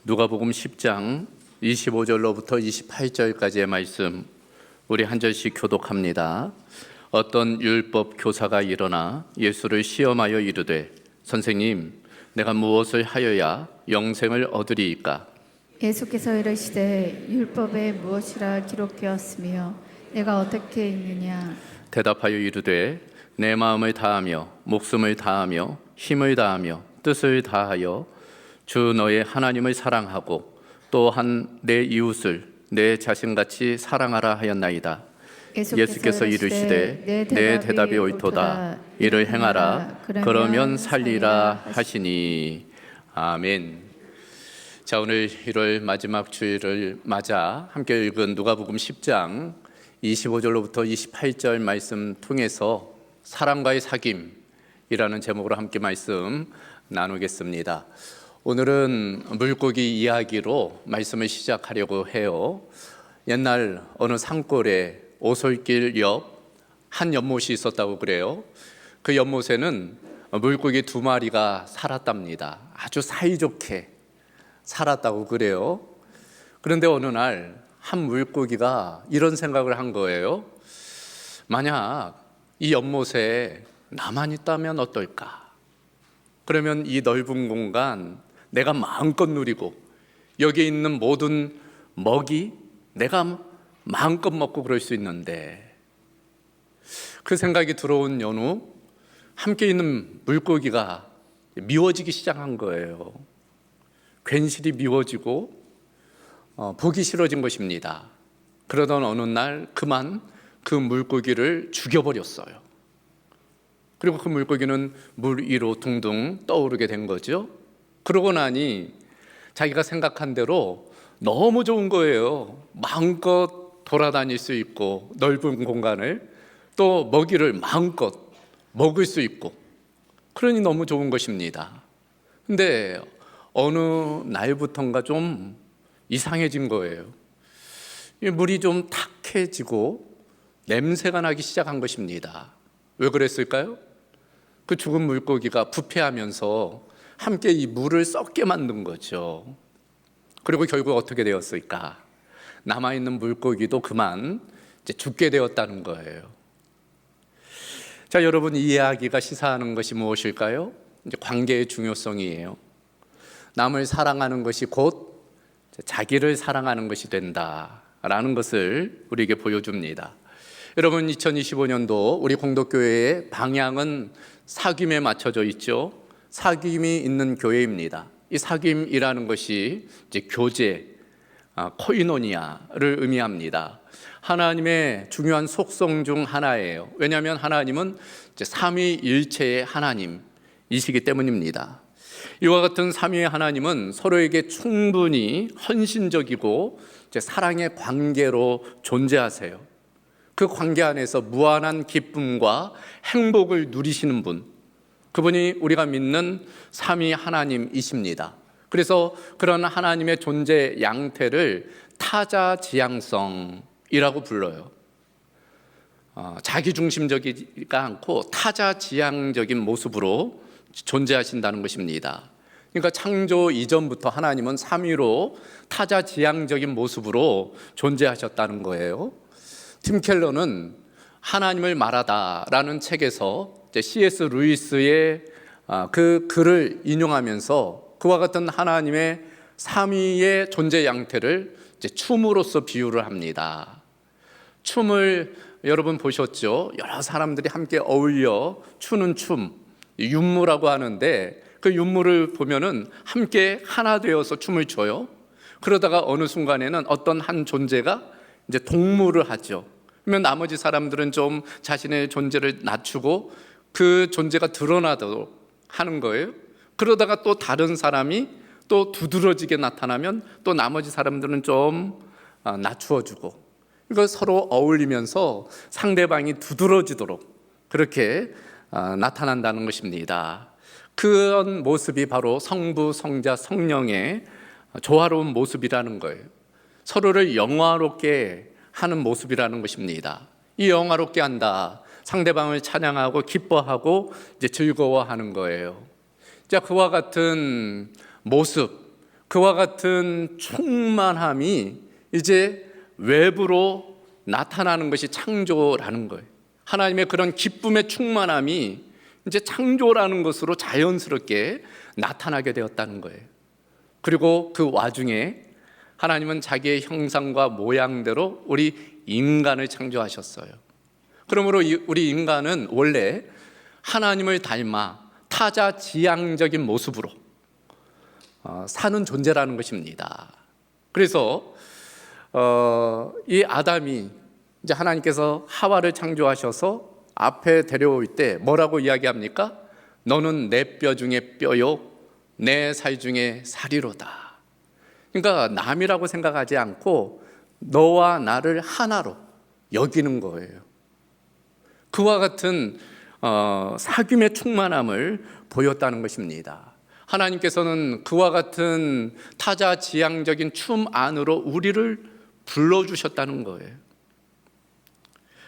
누가복음 10장 25절로부터 28절까지의 말씀 우리 한 절씩 교독합니다. 어떤 율법 교사가 일어나 예수를 시험하여 이르되 선생님, 내가 무엇을 하여야 영생을 얻으리이까? 예수께서 이르시되 율법에 무엇이라 기록되었으며 내가 어떻게 읽느냐? 대답하여 이르되 내 마음을 다하며 목숨을 다하며 힘을 다하며 뜻을 다하여 주 너의 하나님을 사랑하고 또한 내 이웃을 내 자신같이 사랑하라 하였나이다. 예수께서 이르시되 내 대답이 옳도다. 이를 행하라. 그러면 살리라 하시니. 아멘. 자, 오늘 1월 마지막 주일을 맞아 함께 읽은 누가복음 10장 25절로부터 28절 말씀 통해서 사랑과의 사귐이라는 제목으로 함께 말씀 나누겠습니다. 오늘은 물고기 이야기로 말씀을 시작하려고 해요. 옛날 어느 산골에 오솔길 옆 한 연못이 있었다고 그래요. 그 연못에는 물고기 2마리가 살았답니다. 아주 사이좋게 살았다고 그래요. 그런데 어느 날 한 물고기가 이런 생각을 한 거예요. 만약 이 연못에 나만 있다면 어떨까? 그러면 이 넓은 공간 내가 마음껏 누리고 여기 있는 모든 먹이 내가 마음껏 먹고 그럴 수 있는데, 그 생각이 들어온 연후 함께 있는 물고기가 미워지기 시작한 거예요. 괜시리 미워지고 보기 싫어진 것입니다. 그러던 어느 날 그만 그 물고기를 죽여버렸어요. 그리고 그 물고기는 물 위로 둥둥 떠오르게 된 거죠. 그러고 나니 자기가 생각한 대로 너무 좋은 거예요. 마음껏 돌아다닐 수 있고 넓은 공간을 또 먹이를 마음껏 먹을 수 있고, 그러니 너무 좋은 것입니다. 근데 어느 날부턴가 좀 이상해진 거예요. 물이 좀 탁해지고 냄새가 나기 시작한 것입니다. 왜 그랬을까요? 그 죽은 물고기가 부패하면서 함께 이 물을 썩게 만든 거죠. 그리고 결국 어떻게 되었을까? 남아있는 물고기도 그만 이제 죽게 되었다는 거예요. 자, 여러분, 이 이야기가 시사하는 것이 무엇일까요? 이제 관계의 중요성이에요. 남을 사랑하는 것이 곧 자기를 사랑하는 것이 된다라는 것을 우리에게 보여줍니다. 여러분, 2025년도 우리 공동교회의 방향은 사귐에 맞춰져 있죠. 사귐이 있는 교회입니다. 이 사귐이라는 것이 이제 교제, 코이노니아를 의미합니다. 하나님의 중요한 속성 중 하나예요. 왜냐하면 하나님은 이제 삼위일체의 하나님이시기 때문입니다. 이와 같은 삼위의 하나님은 서로에게 충분히 헌신적이고 이제 사랑의 관계로 존재하세요. 그 관계 안에서 무한한 기쁨과 행복을 누리시는 분, 그분이 우리가 믿는 삼위 하나님이십니다. 그래서 그런 하나님의 존재 양태를 타자지향성이라고 불러요. 자기중심적이지가 않고 타자지향적인 모습으로 존재하신다는 것입니다. 그러니까 창조 이전부터 하나님은 삼위로 타자지향적인 모습으로 존재하셨다는 거예요. 팀 켈러는 하나님을 말하다라는 책에서 C.S. 루이스의 그 글을 인용하면서 그와 같은 하나님의 삼위의 존재 양태를 이제 춤으로써 비유를 합니다. 춤을 여러분 보셨죠? 여러 사람들이 함께 어울려 추는 춤, 윤무라고 하는데, 그 윤무를 보면은 함께 하나 되어서 춤을 춰요. 그러다가 어느 순간에는 어떤 한 존재가 이제 동무를 하죠. 그러면 나머지 사람들은 좀 자신의 존재를 낮추고 그 존재가 드러나도록 하는 거예요. 그러다가 또 다른 사람이 또 두드러지게 나타나면 또 나머지 사람들은 좀 낮추어주고, 이거 서로 어울리면서 상대방이 두드러지도록 그렇게 나타난다는 것입니다. 그런 모습이 바로 성부, 성자, 성령의 조화로운 모습이라는 거예요. 서로를 영화롭게 하는 모습이라는 것입니다. 이 영화롭게 한다, 상대방을 찬양하고 기뻐하고 이제 즐거워하는 거예요. 자, 그와 같은 모습, 그와 같은 충만함이 이제 외부로 나타나는 것이 창조라는 거예요. 하나님의 그런 기쁨의 충만함이 이제 창조라는 것으로 자연스럽게 나타나게 되었다는 거예요. 그리고 그 와중에 하나님은 자기의 형상과 모양대로 우리 인간을 창조하셨어요. 그러므로 우리 인간은 원래 하나님을 닮아 타자지향적인 모습으로 사는 존재라는 것입니다. 그래서 이 아담이 이제 하나님께서 하와를 창조하셔서 앞에 데려올 때 뭐라고 이야기합니까? 너는 내 뼈 중에 뼈요 내 살 중에 살이로다. 그러니까 남이라고 생각하지 않고 너와 나를 하나로 여기는 거예요. 그와 같은 사귐의 충만함을 보였다는 것입니다. 하나님께서는 그와 같은 타자지향적인 춤 안으로 우리를 불러주셨다는 거예요.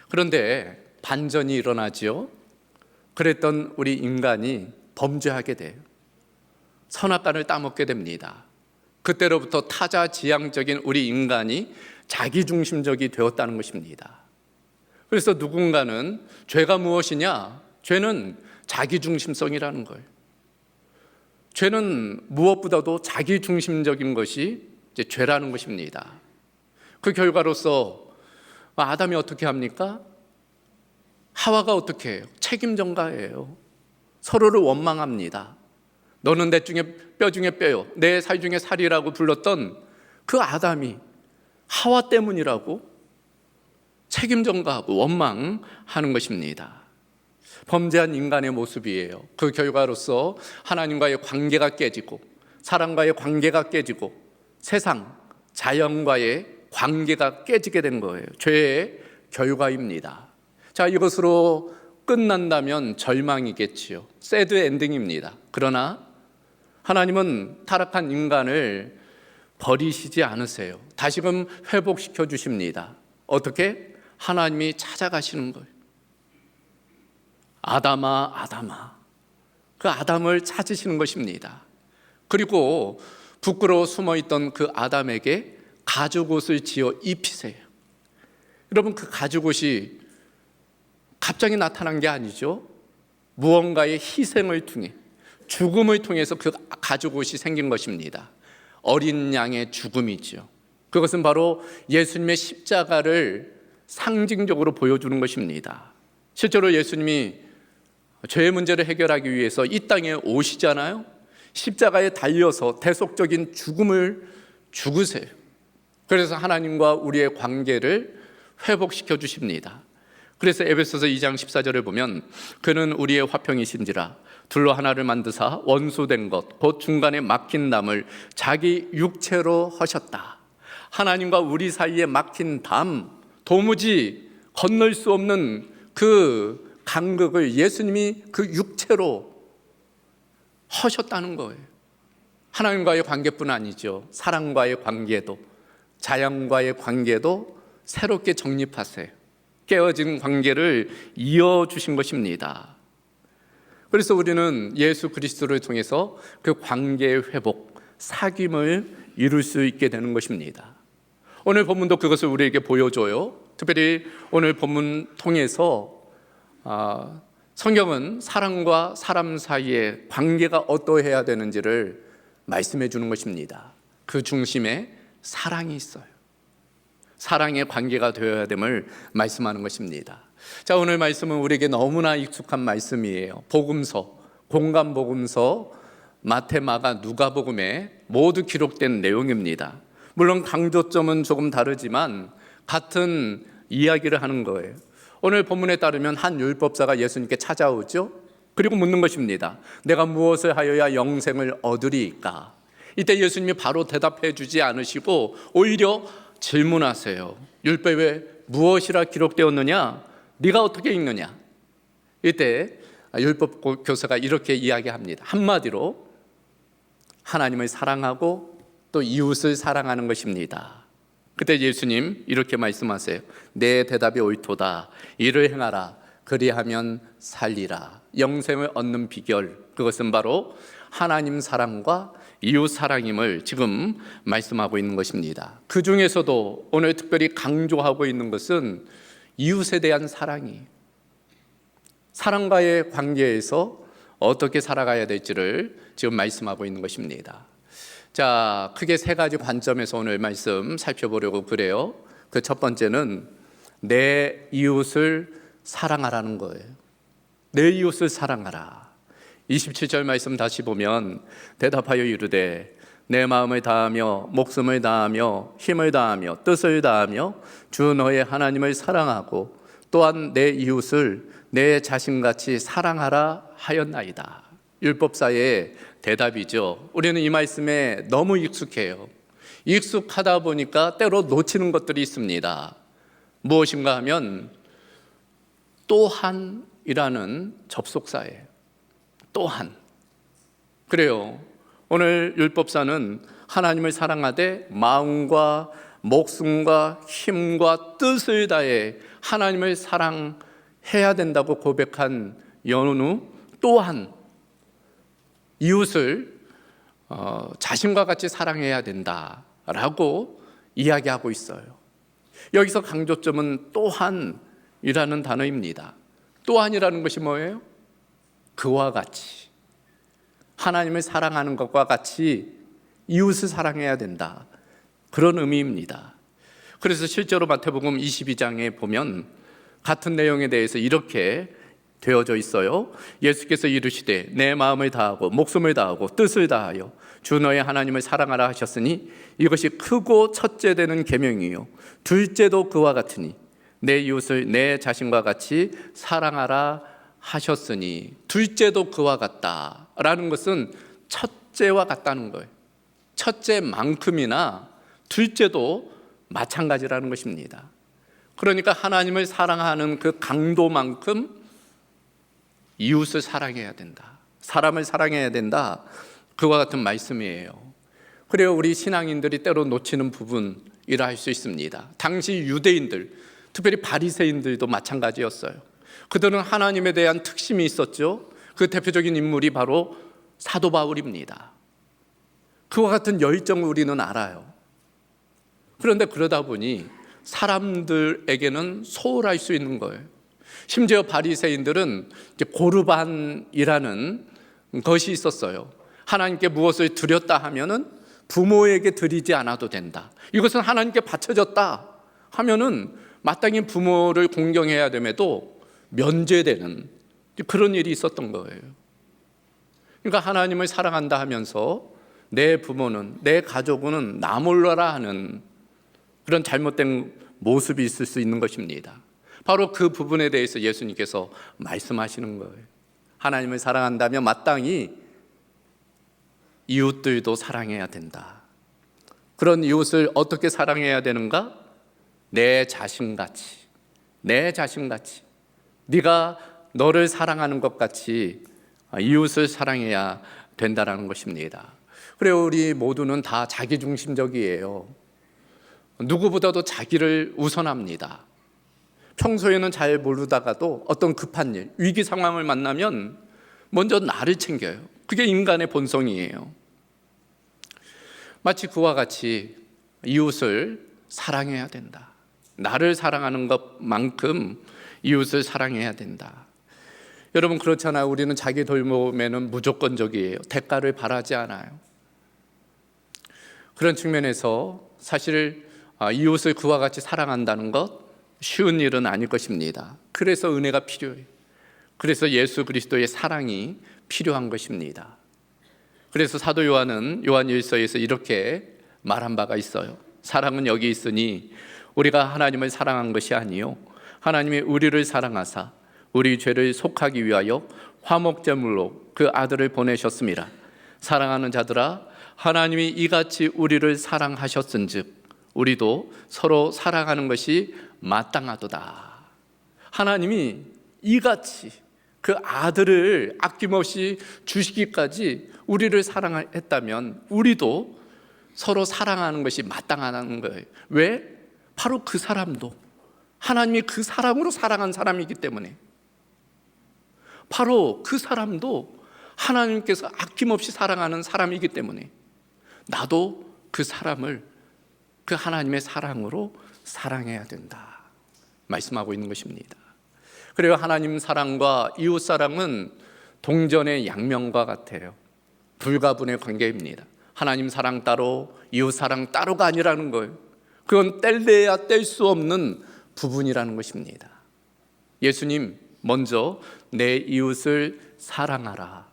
그런데 반전이 일어나지요. 그랬던 우리 인간이 범죄하게 돼요. 선악과를 따먹게 됩니다. 그때로부터 타자지향적인 우리 인간이 자기중심적이 되었다는 것입니다. 그래서 누군가는 죄가 무엇이냐? 죄는 자기중심성이라는 거예요. 죄는 무엇보다도 자기중심적인 것이 이제 죄라는 것입니다. 그 결과로서 아담이 어떻게 합니까? 하와가 어떻게 해요? 책임 전가예요. 서로를 원망합니다. 너는 내 뼈 중에 뼈요 내 살 중에 살이라고 불렀던 그 아담이 하와 때문이라고 책임 전가하고 원망하는 것입니다. 범죄한 인간의 모습이에요. 그 결과로서 하나님과의 관계가 깨지고 사람과의 관계가 깨지고 세상, 자연과의 관계가 깨지게 된 거예요. 죄의 결과입니다. 자, 이것으로 끝난다면 절망이겠지요. 새드 엔딩입니다. 그러나 하나님은 타락한 인간을 버리시지 않으세요. 다시금 회복시켜 주십니다. 어떻게? 하나님이 찾아가시는 거예요. 아담아, 아담아. 그 아담을 찾으시는 것입니다. 그리고 부끄러워 숨어있던 그 아담에게 가죽옷을 지어 입히세요. 여러분, 그 가죽옷이 갑자기 나타난 게 아니죠. 무언가의 희생을 통해 죽음을 통해서 그 가죽옷이 생긴 것입니다. 어린 양의 죽음이죠. 그것은 바로 예수님의 십자가를 상징적으로 보여주는 것입니다. 실제로 예수님이 죄의 문제를 해결하기 위해서 이 땅에 오시잖아요. 십자가에 달려서 대속적인 죽음을 죽으세요. 그래서 하나님과 우리의 관계를 회복시켜 주십니다. 그래서 에베소서 2장 14절을 보면 그는 우리의 화평이신지라 둘로 하나를 만드사 원수된 것 곧 중간에 막힌 담을 자기 육체로 하셨다. 하나님과 우리 사이에 막힌 담, 도무지 건널 수 없는 그 간극을 예수님이 그 육체로 하셨다는 거예요. 하나님과의 관계뿐 아니죠. 사랑과의 관계도, 자연과의 관계도 새롭게 정립하세요. 깨어진 관계를 이어주신 것입니다. 그래서 우리는 예수 그리스도를 통해서 그 관계의 회복, 사귐을 이룰 수 있게 되는 것입니다. 오늘 본문도 그것을 우리에게 보여줘요. 특별히 오늘 본문 통해서 성경은 사람과 사람 사이의 관계가 어떠해야 되는지를 말씀해 주는 것입니다. 그 중심에 사랑이 있어요. 사랑의 관계가 되어야 됨을 말씀하는 것입니다. 자, 오늘 말씀은 우리에게 너무나 익숙한 말씀이에요. 복음서, 공간 복음서, 마태, 마가, 누가복음에 모두 기록된 내용입니다. 물론 강조점은 조금 다르지만 같은 이야기를 하는 거예요. 오늘 본문에 따르면 한 율법사가 예수님께 찾아오죠. 그리고 묻는 것입니다. 내가 무엇을 하여야 영생을 얻으리이까? 이때 예수님이 바로 대답해 주지 않으시고 오히려 질문하세요. 율법에 무엇이라 기록되었느냐? 네가 어떻게 읽느냐? 이때 율법 교사가 이렇게 이야기합니다. 한마디로 하나님을 사랑하고 또 이웃을 사랑하는 것입니다. 그때 예수님 이렇게 말씀하세요. 내 대답이 옳도다. 이를 행하라. 그리하면 살리라. 영생을 얻는 비결, 그것은 바로 하나님 사랑과 이웃 사랑임을 지금 말씀하고 있는 것입니다. 그 중에서도 오늘 특별히 강조하고 있는 것은 이웃에 대한 사랑이, 사랑과의 관계에서 어떻게 살아가야 될지를 지금 말씀하고 있는 것입니다. 자, 크게 세 가지 관점에서 오늘 말씀 살펴보려고 그래요. 그 첫 번째는 내 이웃을 사랑하라는 거예요. 내 이웃을 사랑하라. 27절 말씀 다시 보면 대답하여 이르되 내 마음을 다하며 목숨을 다하며 힘을 다하며 뜻을 다하며 주 너의 하나님을 사랑하고 또한 내 이웃을 내 자신같이 사랑하라 하였나이다. 율법사의 대답이죠. 우리는 이 말씀에 너무 익숙해요. 익숙하다 보니까 때로 놓치는 것들이 있습니다. 무엇인가 하면 또한이라는 접속사예요. 또한. 그래요. 오늘 율법사는 하나님을 사랑하되 마음과 목숨과 힘과 뜻을 다해 하나님을 사랑해야 된다고 고백한 연후 또한 이웃을 자신과 같이 사랑해야 된다라고 이야기하고 있어요. 여기서 강조점은 또한이라는 단어입니다. 또한이라는 것이 뭐예요? 그와 같이, 하나님을 사랑하는 것과 같이 이웃을 사랑해야 된다, 그런 의미입니다. 그래서 실제로 마태복음 22장에 보면 같은 내용에 대해서 이렇게 되어져 있어요. 예수께서 이르시되 내 마음을 다하고 목숨을 다하고 뜻을 다하여 주 너의 하나님을 사랑하라 하셨으니 이것이 크고 첫째 되는 계명이요 둘째도 그와 같으니 내 이웃을 내 자신과 같이 사랑하라 하셨으니, 둘째도 그와 같다라는 것은 첫째와 같다는 거예요. 첫째만큼이나 둘째도 마찬가지라는 것입니다. 그러니까 하나님을 사랑하는 그 강도만큼 이웃을 사랑해야 된다, 사람을 사랑해야 된다, 그와 같은 말씀이에요. 그래요, 우리 신앙인들이 때로 놓치는 부분이라 할 수 있습니다. 당시 유대인들, 특별히 바리새인들도 마찬가지였어요. 그들은 하나님에 대한 특심이 있었죠. 그 대표적인 인물이 바로 사도 바울입니다. 그와 같은 열정을 우리는 알아요. 그런데 그러다 보니 사람들에게는 소홀할 수 있는 거예요. 심지어 바리새인들은 고르반이라는 것이 있었어요. 하나님께 무엇을 드렸다 하면은 부모에게 드리지 않아도 된다. 이것은 하나님께 바쳐졌다 하면은 마땅히 부모를 공경해야 됨에도 면제되는 그런 일이 있었던 거예요. 그러니까 하나님을 사랑한다 하면서 내 부모는, 내 가족은 나 몰라라 하는 그런 잘못된 모습이 있을 수 있는 것입니다. 바로 그 부분에 대해서 예수님께서 말씀하시는 거예요. 하나님을 사랑한다면 마땅히 이웃들도 사랑해야 된다. 그런 이웃을 어떻게 사랑해야 되는가? 내 자신같이, 내 자신같이, 네가 너를 사랑하는 것 같이 이웃을 사랑해야 된다는 것입니다. 그래요, 우리 모두는 다 자기중심적이에요. 누구보다도 자기를 우선합니다. 평소에는 잘 모르다가도 어떤 급한 일, 위기 상황을 만나면 먼저 나를 챙겨요. 그게 인간의 본성이에요. 마치 그와 같이 이웃을 사랑해야 된다. 나를 사랑하는 것만큼 이웃을 사랑해야 된다. 여러분, 그렇잖아요. 우리는 자기 돌봄에는 무조건적이에요. 대가를 바라지 않아요. 그런 측면에서 사실 이웃을 그와 같이 사랑한다는 것 쉬운 일은 아닐 것입니다. 그래서 은혜가 필요해요. 그래서 예수 그리스도의 사랑이 필요한 것입니다. 그래서 사도 요한은 요한 1서에서 이렇게 말한 바가 있어요. 사랑은 여기 있으니 우리가 하나님을 사랑한 것이 아니요 하나님이 우리를 사랑하사 우리 죄를 속하기 위하여 화목제물로 그 아들을 보내셨습니다. 사랑하는 자들아, 하나님이 이같이 우리를 사랑하셨은즉 우리도 서로 사랑하는 것이 마땅하도다. 하나님이 이같이 그 아들을 아낌없이 주시기까지 우리를 사랑했다면 우리도 서로 사랑하는 것이 마땅하다는 거예요. 왜? 바로 그 사람도 하나님이 그 사랑으로 사랑한 사람이기 때문에, 바로 그 사람도 하나님께서 아낌없이 사랑하는 사람이기 때문에 나도 그 사람을 그 하나님의 사랑으로 사랑해야 된다 말씀하고 있는 것입니다. 그래요. 하나님 사랑과 이웃 사랑은 동전의 양면과 같아요. 불가분의 관계입니다. 하나님 사랑 따로 이웃 사랑 따로가 아니라는 거예요. 그건 뗄래야 뗄 수 없는 부분이라는 것입니다. 예수님 먼저 내 이웃을 사랑하라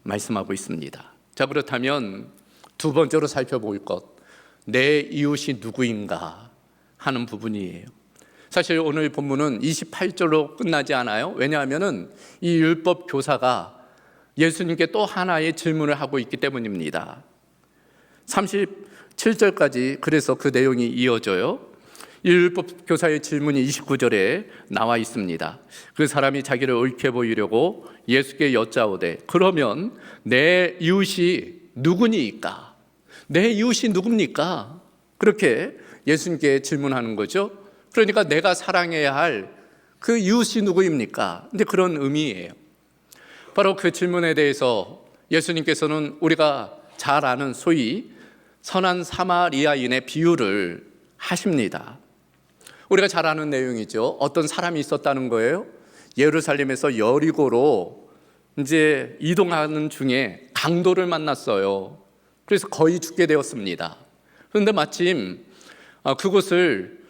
말씀하고 있습니다. 자, 그렇다면 두 번째로 살펴볼 것, 내 이웃이 누구인가 하는 부분이에요. 사실 오늘 본문은 28절로 끝나지 않아요. 왜냐하면 이 율법 교사가 예수님께 또 하나의 질문을 하고 있기 때문입니다. 37절까지 그래서 그 내용이 이어져요. 이 율법 교사의 질문이 29절에 나와 있습니다. 그 사람이 자기를 옳게 보이려고 예수께 여짜오되 그러면 내 이웃이 누구니까? 내 이웃이 누굽니까? 그렇게 예수님께 질문하는 거죠. 그러니까 내가 사랑해야 할 그 이웃이 누구입니까? 근데 그런 의미예요. 바로 그 질문에 대해서 예수님께서는 우리가 잘 아는 소위 선한 사마리아인의 비유를 하십니다. 우리가 잘 아는 내용이죠. 어떤 사람이 있었다는 거예요. 예루살렘에서 여리고로 이제 이동하는 중에 강도를 만났어요. 그래서 거의 죽게 되었습니다. 그런데 마침 그곳을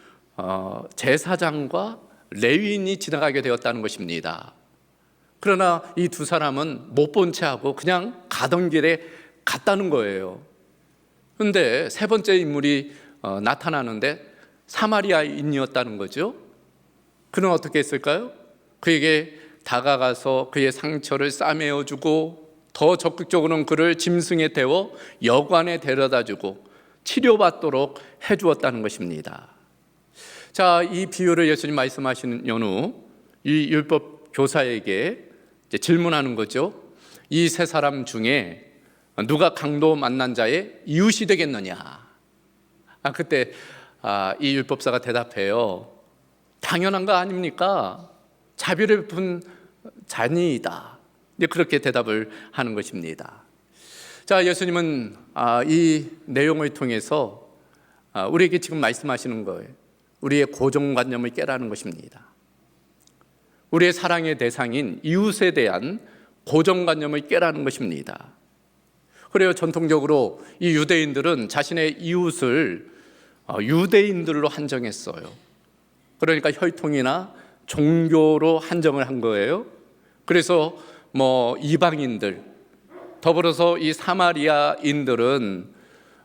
제사장과 레위인이 지나가게 되었다는 것입니다. 그러나 이 두 사람은 못 본 채 하고 그냥 가던 길에 갔다는 거예요. 그런데 세 번째 인물이 나타나는데 사마리아인이었다는 거죠. 그는 어떻게 했을까요? 그에게 다가가서 그의 상처를 싸매어주고 더 적극적으로는 그를 짐승에 태워 여관에 데려다주고 치료받도록 해주었다는 것입니다. 자, 이 비유를 예수님 말씀하시는 연후 이 율법 교사에게 이제 질문하는 거죠. 이 세 사람 중에 누가 강도 만난 자의 이웃이 되겠느냐? 그때 이 율법사가 대답해요. 당연한 거 아닙니까? 자비를 베푼 자니이다. 그렇게 대답을 하는 것입니다. 자, 예수님은 이 내용을 통해서 우리에게 지금 말씀하시는 거예요. 우리의 고정관념을 깨라는 것입니다. 우리의 사랑의 대상인 이웃에 대한 고정관념을 깨라는 것입니다. 그래요. 전통적으로 이 유대인들은 자신의 이웃을 유대인들로 한정했어요. 그러니까 혈통이나 종교로 한정을 한 거예요. 그래서 이방인들, 더불어서 이 사마리아인들은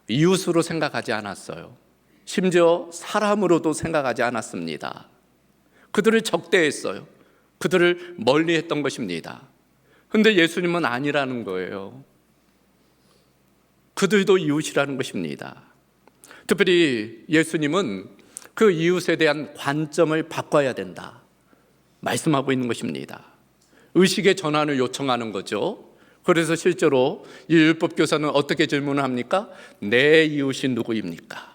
이웃으로 생각하지 않았어요. 심지어 사람으로도 생각하지 않았습니다. 그들을 적대했어요. 그들을 멀리했던 것입니다. 그런데 예수님은 아니라는 거예요. 그들도 이웃이라는 것입니다. 특별히 예수님은 그 이웃에 대한 관점을 바꿔야 된다 말씀하고 있는 것입니다. 의식의 전환을 요청하는 거죠. 그래서 실제로 이 율법교사는 어떻게 질문을 합니까? 내 이웃이 누구입니까?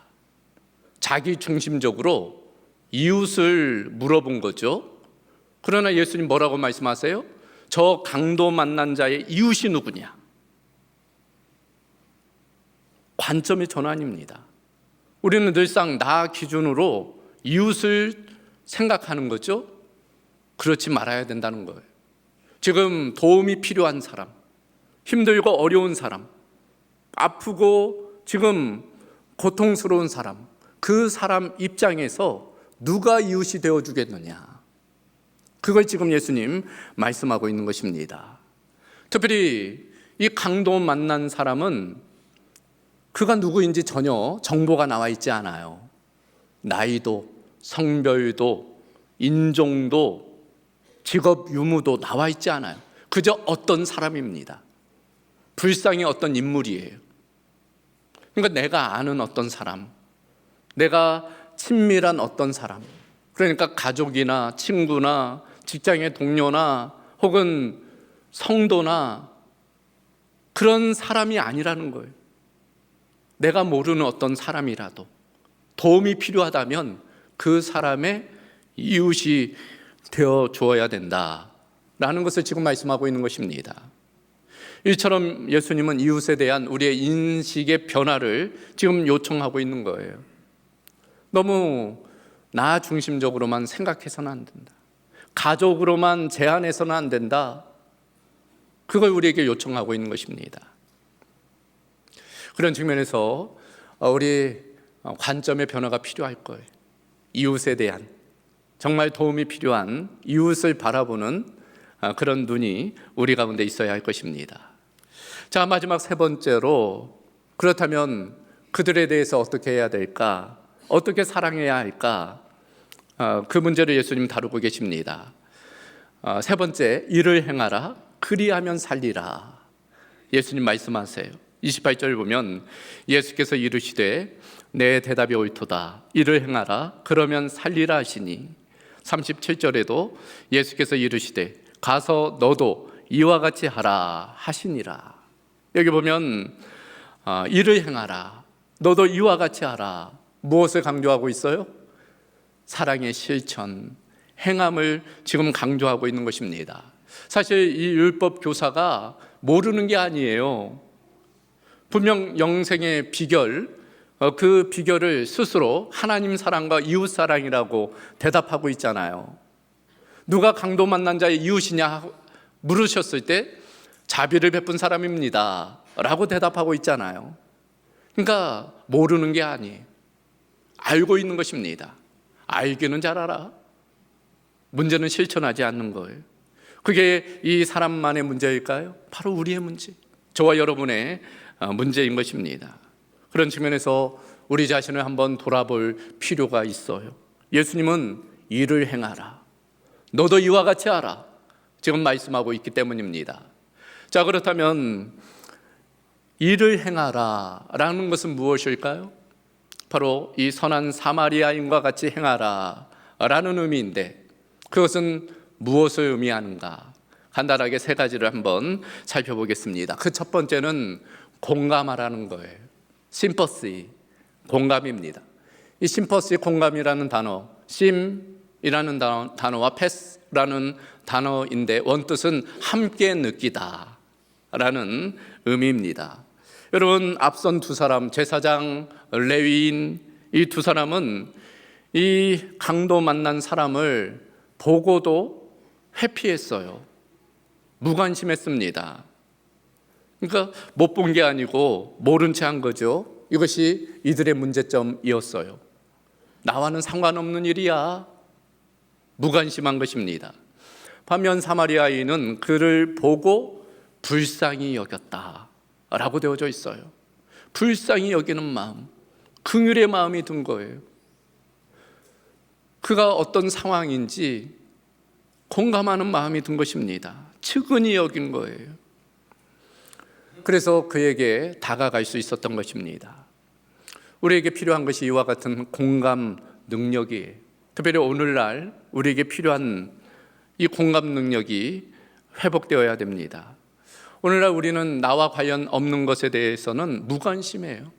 자기 중심적으로 이웃을 물어본 거죠. 그러나 예수님 뭐라고 말씀하세요? 저 강도 만난 자의 이웃이 누구냐? 관점의 전환입니다. 우리는 늘상 나 기준으로 이웃을 생각하는 거죠. 그렇지 말아야 된다는 거예요. 지금 도움이 필요한 사람, 힘들고 어려운 사람, 아프고 지금 고통스러운 사람, 그 사람 입장에서 누가 이웃이 되어주겠느냐, 그걸 지금 예수님 말씀하고 있는 것입니다. 특별히 이 강도 만난 사람은 그가 누구인지 전혀 정보가 나와 있지 않아요. 나이도, 성별도, 인종도, 직업 유무도 나와 있지 않아요. 그저 어떤 사람입니다. 불쌍히 어떤 인물이에요. 그러니까 내가 아는 어떤 사람, 내가 친밀한 어떤 사람, 그러니까 가족이나 친구나 직장의 동료나 혹은 성도나 그런 사람이 아니라는 거예요. 내가 모르는 어떤 사람이라도 도움이 필요하다면 그 사람의 이웃이 되어 주어야 된다라는 것을 지금 말씀하고 있는 것입니다. 이처럼 예수님은 이웃에 대한 우리의 인식의 변화를 지금 요청하고 있는 거예요. 너무 나 중심적으로만 생각해서는 안 된다. 가족으로만 제한해서는 안 된다. 그걸 우리에게 요청하고 있는 것입니다. 그런 측면에서 우리 관점의 변화가 필요할 거예요. 이웃에 대한 정말 도움이 필요한 이웃을 바라보는 그런 눈이 우리 가운데 있어야 할 것입니다. 자, 마지막 세 번째로, 그렇다면 그들에 대해서 어떻게 해야 될까? 어떻게 사랑해야 할까? 그 문제를 예수님 다루고 계십니다. 세 번째, 이를 행하라, 그리하면 살리라. 예수님 말씀하세요. 28절 보면 예수께서 이르시되 내 대답이 옳도다. 이를 행하라, 그러면 살리라 하시니. 37절에도 예수께서 이르시되 가서 너도 이와 같이 하라 하시니라. 여기 보면 이를 행하라, 너도 이와 같이 하라. 무엇을 강조하고 있어요? 사랑의 실천, 행함을 지금 강조하고 있는 것입니다. 사실 이 율법 교사가 모르는 게 아니에요. 분명 영생의 비결, 그 비결을 스스로 하나님 사랑과 이웃 사랑이라고 대답하고 있잖아요. 누가 강도 만난 자의 이웃이냐 물으셨을 때 자비를 베푼 사람입니다 라고 대답하고 있잖아요. 그러니까 모르는 게 아니에요. 알고 있는 것입니다. 알기는 잘 알아. 문제는 실천하지 않는 거예요. 그게 이 사람만의 문제일까요? 바로 우리의 문제, 저와 여러분의 문제인 것입니다. 그런 측면에서 우리 자신을 한번 돌아볼 필요가 있어요. 예수님은 이를 행하라, 너도 이와 같이 하라, 지금 말씀하고 있기 때문입니다. 자, 그렇다면 이를 행하라 라는 것은 무엇일까요? 바로 이 선한 사마리아인과 같이 행하라 라는 의미인데, 그것은 무엇을 의미하는가? 간단하게 세 가지를 한번 살펴보겠습니다. 그 첫 번째는 공감하라는 거예요. 심퍼시, 공감입니다. 이 심퍼시, 공감이라는 단어, 심이라는 단어와 패스라는 단어인데 원뜻은 함께 느끼다 라는 의미입니다. 여러분, 앞선 두 사람, 제사장, 레위인, 이 두 사람은 이 강도 만난 사람을 보고도 회피했어요. 무관심했습니다. 그러니까 못 본 게 아니고 모른 채 한 거죠. 이것이 이들의 문제점이었어요. 나와는 상관없는 일이야. 무관심한 것입니다. 반면 사마리아인은 그를 보고 불쌍히 여겼다라고 되어져 있어요. 불쌍히 여기는 마음, 긍휼의 마음이 든 거예요. 그가 어떤 상황인지 공감하는 마음이 든 것입니다. 측은히 여긴 거예요. 그래서 그에게 다가갈 수 있었던 것입니다. 우리에게 필요한 것이 이와 같은 공감 능력이에요. 특별히 오늘날 우리에게 필요한 이 공감 능력이 회복되어야 됩니다. 오늘날 우리는 나와 관련 없는 것에 대해서는 무관심해요.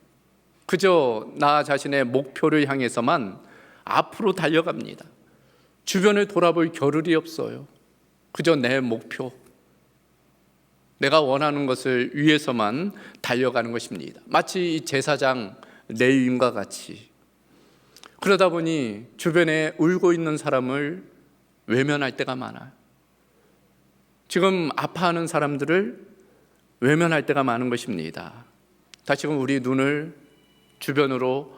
그저 나 자신의 목표를 향해서만 앞으로 달려갑니다. 주변을 돌아볼 겨를이 없어요. 그저 내 목표, 내가 원하는 것을 위해서만 달려가는 것입니다. 마치 이 제사장 레위인과 같이. 그러다 보니 주변에 울고 있는 사람을 외면할 때가 많아요. 지금 아파하는 사람들을 외면할 때가 많은 것입니다. 다시금 우리 눈을 주변으로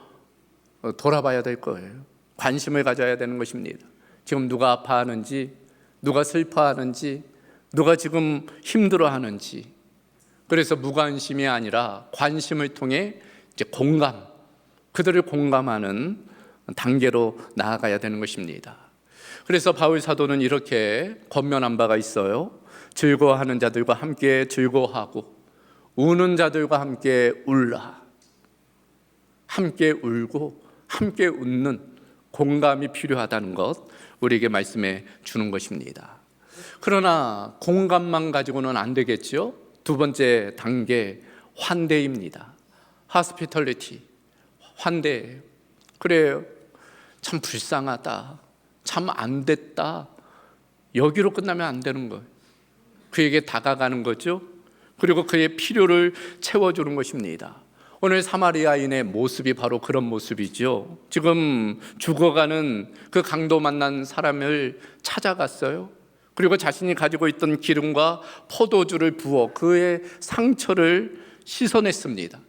돌아봐야 될 거예요. 관심을 가져야 되는 것입니다. 지금 누가 아파하는지, 누가 슬퍼하는지, 누가 지금 힘들어하는지. 그래서 무관심이 아니라 관심을 통해 이제 공감, 그들을 공감하는 단계로 나아가야 되는 것입니다. 그래서 바울 사도는 이렇게 권면한 바가 있어요. 즐거워하는 자들과 함께 즐거워하고 우는 자들과 함께 울라. 함께 울고 함께 웃는 공감이 필요하다는 것 우리에게 말씀해 주는 것입니다. 그러나 공감만 가지고는 안 되겠죠. 두 번째 단계, 환대입니다. hospitality, 환대. 그래요, 참 불쌍하다, 참 안 됐다, 여기로 끝나면 안 되는 거예요. 그에게 다가가는 거죠. 그리고 그의 필요를 채워주는 것입니다. 오늘 사마리아인의 모습이 바로 그런 모습이죠. 지금 죽어가는 그 강도 만난 사람을 찾아갔어요. 그리고 자신이 가지고 있던 기름과 포도주를 부어 그의 상처를 씻어냈습니다.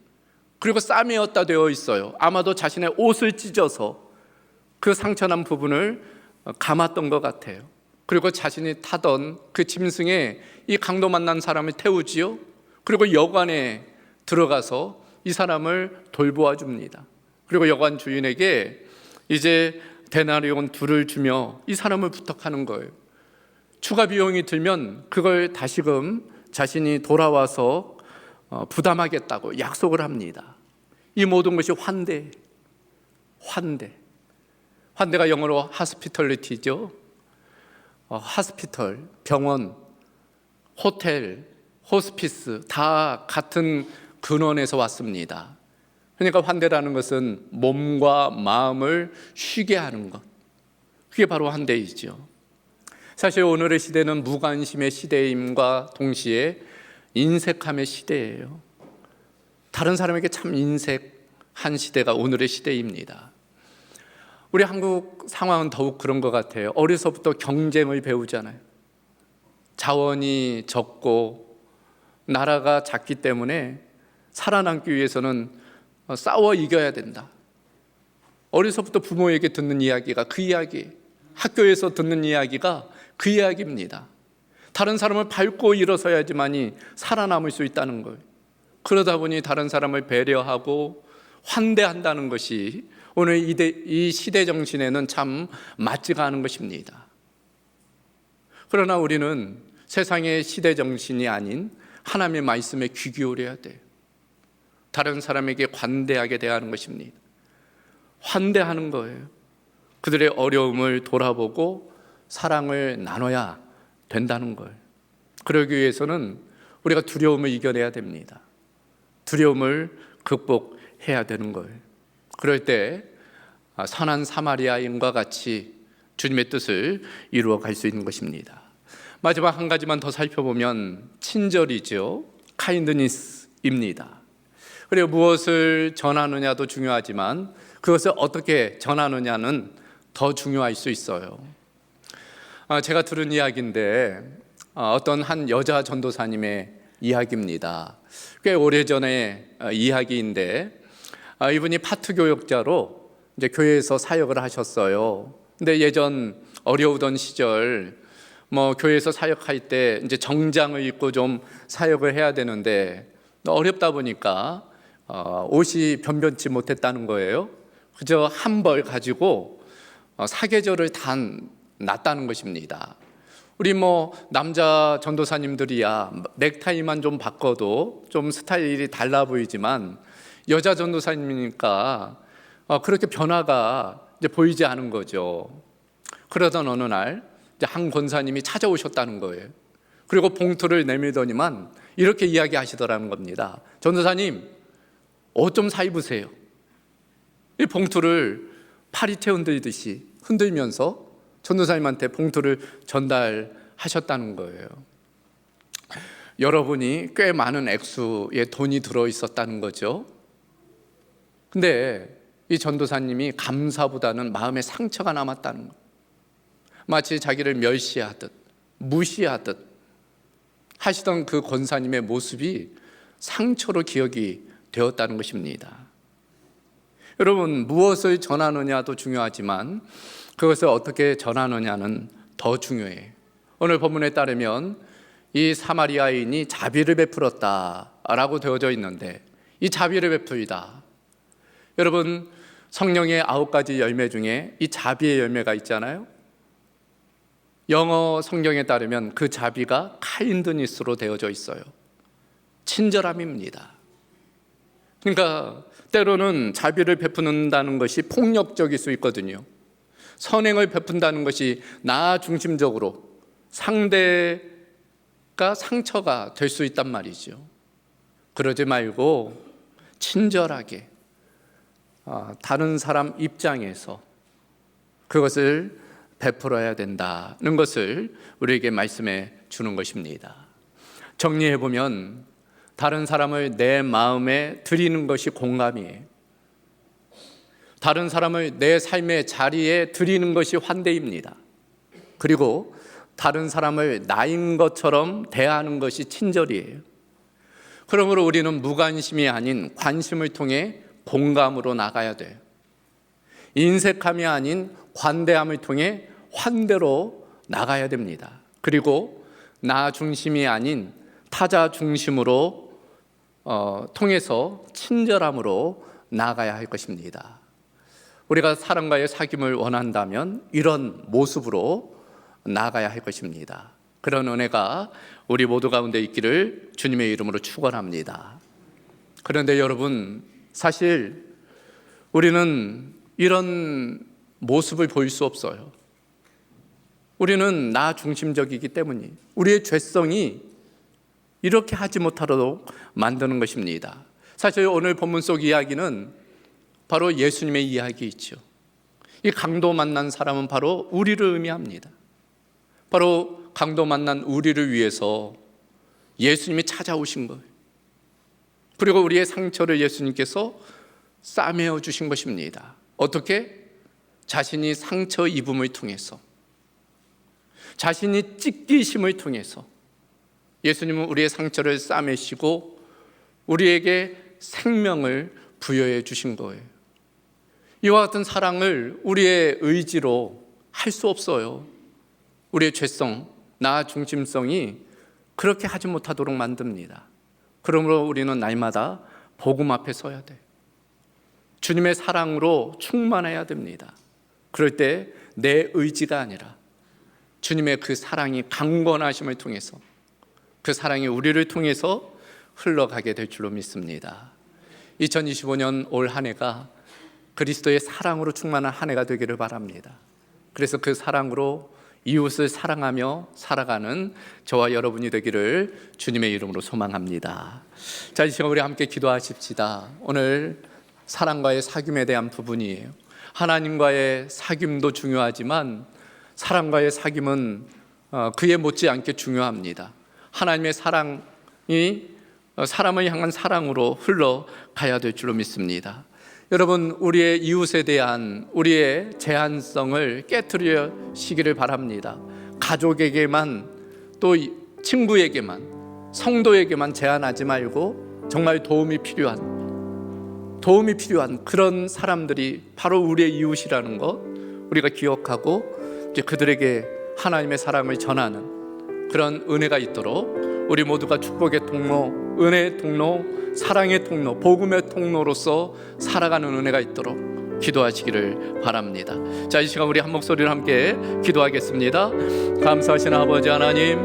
그리고 쌈이었다 되어 있어요. 아마도 자신의 옷을 찢어서 그 상처난 부분을 감았던 것 같아요. 그리고 자신이 타던 그 짐승에 이 강도 만난 사람을 태우지요. 그리고 여관에 들어가서 이 사람을 돌보아 줍니다. 그리고 여관 주인에게 이제 데나리온 2를 주며 이 사람을 부탁하는 거예요. 추가 비용이 들면 그걸 다시금 자신이 돌아와서 부담하겠다고 약속을 합니다. 이 모든 것이 환대가 영어로 하스피털리티죠. 하스피털, 병원, 호텔, 호스피스 다 같은 근원에서 왔습니다. 그러니까 환대라는 것은 몸과 마음을 쉬게 하는 것, 그게 바로 환대이죠. 사실 오늘의 시대는 무관심의 시대임과 동시에 인색함의 시대예요. 다른 사람에게 참 인색한 시대가 오늘의 시대입니다. 우리 한국 상황은 더욱 그런 것 같아요. 어려서부터 경쟁을 배우잖아요. 자원이 적고 나라가 작기 때문에 살아남기 위해서는 싸워 이겨야 된다. 어려서부터 부모에게 듣는 이야기가 그 이야기, 학교에서 듣는 이야기가 그 이야기입니다. 다른 사람을 밟고 일어서야지만이 살아남을 수 있다는 거예요. 그러다 보니 다른 사람을 배려하고 환대한다는 것이 오늘 이 시대 정신에는 참 맞지가 않은 것입니다. 그러나 우리는 세상의 시대 정신이 아닌 하나님의 말씀에 귀 기울여야 돼요. 다른 사람에게 관대하게 대하는 것입니다. 환대하는 거예요. 그들의 어려움을 돌아보고 사랑을 나눠야 된다는 거예요. 그러기 위해서는 우리가 두려움을 이겨내야 됩니다. 두려움을 극복해야 되는 거예요. 그럴 때 선한 사마리아인과 같이 주님의 뜻을 이루어 갈 수 있는 것입니다. 마지막 한 가지만 더 살펴보면 친절이죠. 카인드니스입니다. 그리고 무엇을 전하느냐도 중요하지만 그것을 어떻게 전하느냐는 더 중요할 수 있어요. 제가 들은 이야기인데 어떤 한 여자 전도사님의 이야기입니다. 꽤 오래전의 이야기인데 이분이 파트 교역자로 이제 교회에서 사역을 하셨어요. 근데 예전 어려우던 시절 교회에서 사역할 때 이제 정장을 입고 좀 사역을 해야 되는데 어렵다 보니까 옷이 변변치 못했다는 거예요. 그저 한 벌 가지고 사계절을 다 놨다는 것입니다. 우리 남자 전도사님들이야 넥타이만 좀 바꿔도 좀 스타일이 달라 보이지만 여자 전도사님이니까 그렇게 변화가 이제 보이지 않은 거죠. 그러던 어느 날 이제 한 권사님이 찾아오셨다는 거예요. 그리고 봉투를 내밀더니만 이렇게 이야기하시더라는 겁니다. 전도사님, 옷 좀 사 입으세요. 이 봉투를 파리채 흔들듯이 흔들면서 전도사님한테 봉투를 전달하셨다는 거예요. 여러분이 꽤 많은 액수의 돈이 들어 있었다는 거죠. 근데 이 전도사님이 감사보다는 마음에 상처가 남았다는 거예요. 마치 자기를 멸시하듯 무시하듯 하시던 그 권사님의 모습이 상처로 기억이 되었다는 것입니다. 여러분, 무엇을 전하느냐도 중요하지만 그것을 어떻게 전하느냐는 더 중요해요. 오늘 본문에 따르면 이 사마리아인이 자비를 베풀었다라고 되어져 있는데 이 자비를 베풀다, 여러분, 성령의 9가지 열매 중에 이 자비의 열매가 있잖아요. 영어 성경에 따르면 그 자비가 카인드니스로 되어져 있어요. 친절함입니다. 그러니까 때로는 자비를 베푸는다는 것이 폭력적일 수 있거든요. 선행을 베푼다는 것이 나 중심적으로 상대가 상처가 될 수 있단 말이죠. 그러지 말고 친절하게 다른 사람 입장에서 그것을 베풀어야 된다는 것을 우리에게 말씀해 주는 것입니다. 정리해 보면 다른 사람을 내 마음에 들이는 것이 공감이에요. 다른 사람을 내 삶의 자리에 들이는 것이 환대입니다. 그리고 다른 사람을 나인 것처럼 대하는 것이 친절이에요. 그러므로 우리는 무관심이 아닌 관심을 통해 공감으로 나가야 돼요. 인색함이 아닌 관대함을 통해 환대로 나가야 됩니다. 그리고 나 중심이 아닌 타자 중심으로 통해서 친절함으로 나가야 할 것입니다. 우리가 사람과의 사귐을 원한다면 이런 모습으로 나가야 할 것입니다. 그런 은혜가 우리 모두 가운데 있기를 주님의 이름으로 축원합니다. 그런데 여러분, 사실 우리는 이런 모습을 보일 수 없어요. 우리는 나 중심적이기 때문이 우리의 죄성이 이렇게 하지 못하도록 만드는 것입니다. 사실 오늘 본문 속 이야기는 바로 예수님의 이야기이죠. 이 강도 만난 사람은 바로 우리를 의미합니다. 바로 강도 만난 우리를 위해서 예수님이 찾아오신 거예요. 그리고 우리의 상처를 예수님께서 싸매어 주신 것입니다. 어떻게? 자신이 상처 입음을 통해서, 자신이 찢기심을 통해서 예수님은 우리의 상처를 싸매시고 우리에게 생명을 부여해 주신 거예요. 이와 같은 사랑을 우리의 의지로 할 수 없어요. 우리의 죄성, 나 중심성이 그렇게 하지 못하도록 만듭니다. 그러므로 우리는 날마다 복음 앞에 서야 돼요. 주님의 사랑으로 충만해야 됩니다. 그럴 때 내 의지가 아니라 주님의 그 사랑이 강권하심을 통해서, 그 사랑이 우리를 통해서 흘러가게 될 줄로 믿습니다. 2025년 올 한 해가 그리스도의 사랑으로 충만한 한 해가 되기를 바랍니다. 그래서 그 사랑으로 이웃을 사랑하며 살아가는 저와 여러분이 되기를 주님의 이름으로 소망합니다. 자, 이 시간 우리 함께 기도하십시다. 오늘 사랑과의 사귐에 대한 부분이에요. 하나님과의 사귐도 중요하지만 사람과의 사귐은 그에 못지않게 중요합니다. 하나님의 사랑이 사람을 향한 사랑으로 흘러가야 될 줄로 믿습니다. 여러분, 우리의 이웃에 대한 우리의 제한성을 깨트리시기를 바랍니다. 가족에게만, 또 친구에게만, 성도에게만 제한하지 말고 정말 도움이 필요한 그런 사람들이 바로 우리의 이웃이라는 것 우리가 기억하고 이제 그들에게 하나님의 사랑을 전하는 그런 은혜가 있도록 우리 모두가 축복의 통로, 은혜의 통로, 사랑의 통로, 복음의 통로로서 살아가는 은혜가 있도록 기도하시기를 바랍니다. 자, 이 시간 우리 한 목소리로 함께 기도하겠습니다. 감사하신 아버지 하나님,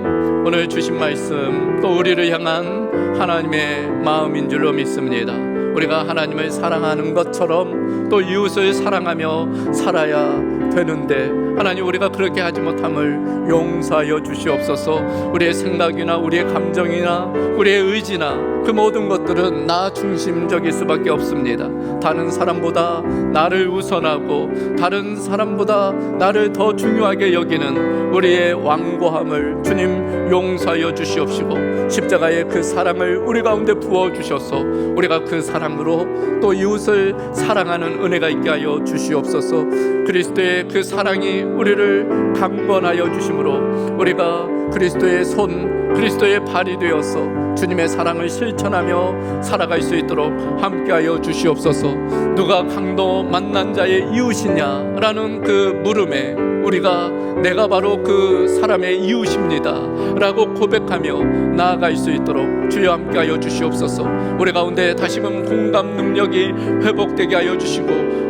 오늘 주신 말씀 또 우리를 향한 하나님의 마음인 줄로 믿습니다. 우리가 하나님을 사랑하는 것처럼 또 이웃을 사랑하며 살아야 되는데 하나님, 우리가 그렇게 하지 못함을 용서하여 주시옵소서. 우리의 생각이나 우리의 감정이나 우리의 의지나 그 모든 것들은 나 중심적일 수밖에 없습니다. 다른 사람보다 나를 우선하고 다른 사람보다 나를 더 중요하게 여기는 우리의 완고함을 주님 용서하여 주시옵시고 십자가의 그 사랑을 우리 가운데 부어주셔서 우리가 그 사랑으로 또 이웃을 사랑하는 은혜가 있게 하여 주시옵소서. 그리스도의 그 사랑이 우리를 강권하여 주심으로 우리가 그리스도의 손, 그리스도의 발이 되어서 주님의 사랑을 실천하며 살아갈 수 있도록 함께하여 주시옵소서. 누가 강도 만난 자의 이웃이냐라는 그 물음에 우리가 내가 바로 그 사람의 이웃입니다 라고 고백하며 나아갈 수 있도록 주여 함께하여 주시옵소서. 우리 가운데 다시금 공감 능력이 회복되게 하여 주시고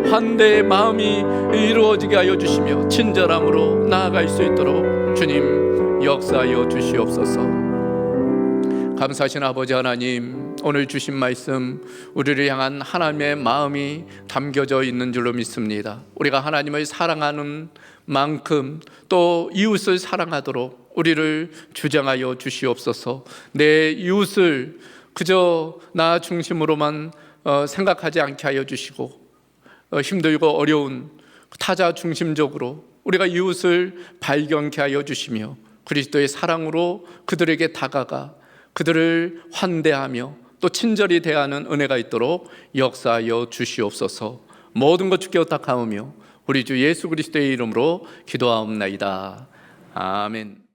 환대의 마음이 이루어지게 하여 주시며 친절함으로 나아갈 수 있도록 주님 역사하여 주시옵소서. 감사하신 아버지 하나님, 오늘 주신 말씀 우리를 향한 하나님의 마음이 담겨져 있는 줄로 믿습니다. 우리가 하나님을 사랑하는 만큼 또 이웃을 사랑하도록 우리를 주장하여 주시옵소서. 내 이웃을 그저 나 중심으로만 생각하지 않게 하여 주시고 힘들고 어려운 타자 중심적으로 우리가 이웃을 발견케 하여 주시며 그리스도의 사랑으로 그들에게 다가가 그들을 환대하며 또 친절히 대하는 은혜가 있도록 역사하여 주시옵소서. 모든 것 주께 부탁하오며 우리 주 예수 그리스도의 이름으로 기도하옵나이다. 아멘.